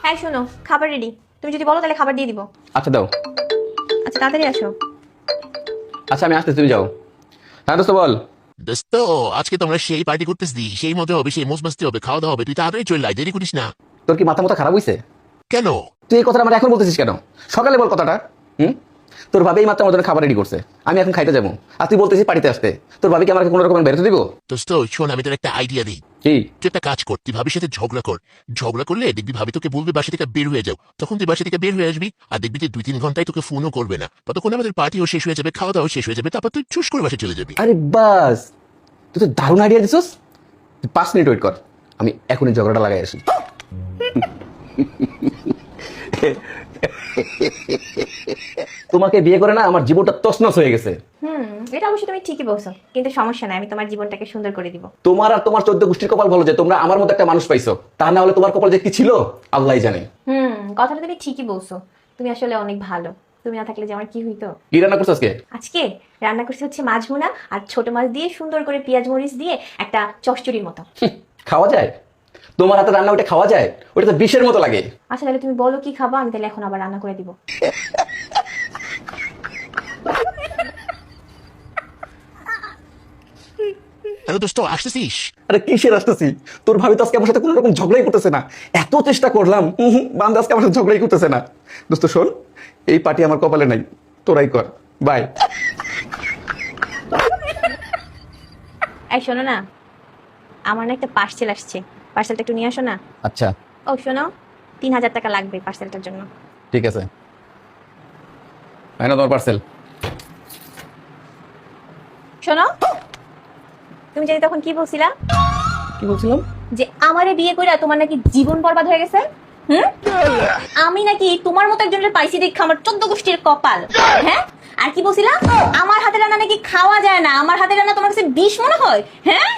হ্যাঁ শোনো, খাবার রেডি। তুমি যদি বলো তাহলে খাবার দিয়ে দিব। আচ্ছা দাও। আচ্ছা তাড়াতাড়ি আসো। আচ্ছা আমি আসতে, তুমি যাও। হ্যাঁ দোস্ত বল। দোস্ত, আজকে তোমরা সেই পার্টি করতেছি, সেই মজা হবে, সেই মোজ মাস্তি হবে, খাওয়া দাওয়া হবে। তুই তাড়াতাড়ি চলে আয়, দেরি করিস না। তোর কি মাথা মাথা খারাপ হইছে? কেন? তুই এই কথাটা আমার এখন বলতেছিস কেন? সকালে বল কথাটা। তোর ভাবি এই মাত্র আমার জন্য খাবার রেডি করছে, আমি এখন খাইতে যাবো, আর তুই বলতেছিস পার্টিতে আসতে। তোর ভাবি কি আমাকে কোনো রকম বেরোতে দিব? দোস্ত শোন, আমি তোর একটা আইডিয়া দিই। কি? তুই একটা কাজ কর, তুই ভাবির সাথে ঝগড়া কর। ঝগড়া করলে দেখবি ভাবি তোকে বলবে বাসা থেকে বের হয়ে যাও। তখন তুই বাসা থেকে বের হয়ে আসবি, আর দেখবি যে 2-3 ঘন্টায় তোকে ফোনও করবে না। ততক্ষণ আমাদের পার্টিও শেষ হয়ে যাবে, খাওয়া দাওয়া শেষ হয়ে যাবে, তারপর তুই চুস করে বাসা চলে যাবি। আরে বাস, তুই তো দারুণ আইডিয়া দিছিস। তুই 5 মিনিট ওয়েট কর, আমি এখনই ঝগড়াটা লাগাই আসি। তোমাকে বিয়ে করে না আমার জীবনটা তছনছ হয়ে গেছে। এটা অবশ্যই তুমি ঠিকই বলছো, কিন্তু সমস্যা নাই, আমি তোমার জীবনটাকে সুন্দর করে দিব। তোমার আর তোমার 14 গোষ্ঠীর কপাল ভালো যে তোমরা আমার মতো একটা মানুষ পাইছো, তা না হলে তোমার কপাল যে কি ছিল আল্লাহই জানে। কথাটা তুমি ঠিকই বলছো। তুমি আসলে অনেক ভালো। তুমি না থাকলে যে আমার কি হইতো। কি রান্না করছো আজকে? আজকে রান্না করছি হচ্ছে মাছ ভুনা আর ছোট মাছ দিয়ে সুন্দর করে পেঁয়াজ মরিচ দিয়ে একটা চচ্চড়ির মতো। খাওয়া যায়? তোমার হাতে রান্না ওটা খাওয়া যায়? ওটা তো বিষের মতো লাগে। আচ্ছা তাহলে তুমি বলো কি খাবা, আমি তাহলে এখন আবার রান্না করে দিব। হ্যালো দোস্ত, আসতেছিস? আরে কিসের আসতেছি? তোর ভাবি তো আজকে আমার সাথে কোনো রকম ঝগড়াই করতেছে না। এত চেষ্টা করলাম, বান্দা আজকে আমার সাথে ঝগড়াই করতেছে না। দোস্ত শোন, এই পার্টি আমার কপালে নাই, তোরাই কর। বাই। এই শোনো না, আমার না একটা পার্সেল আসছে, পার্সেলটা একটু নিয়ে আসো না। আচ্ছা ও শোনো, 3000 টাকা লাগবে পার্সেলটার জন্য। ঠিক আছে, না তোমার পার্সেল। শোনো, তুমি জানি তখন কি বলছিলা? কি বলছিলাম? যে আমারে বিয়ে করে তোমার নাকি জীবন বরবাদ হয়ে গেছে। আমি নাকি তোমার মতো একজনের পাইছি দেখে আমার 14 গোষ্ঠীর কপাল। হ্যাঁ, আর কি বলছিলা? আমার হাতে রান্না নাকি খাওয়া যায় না, আমার হাতে রান্না তোমার কাছে বিষ মনে হয়। হ্যাঁ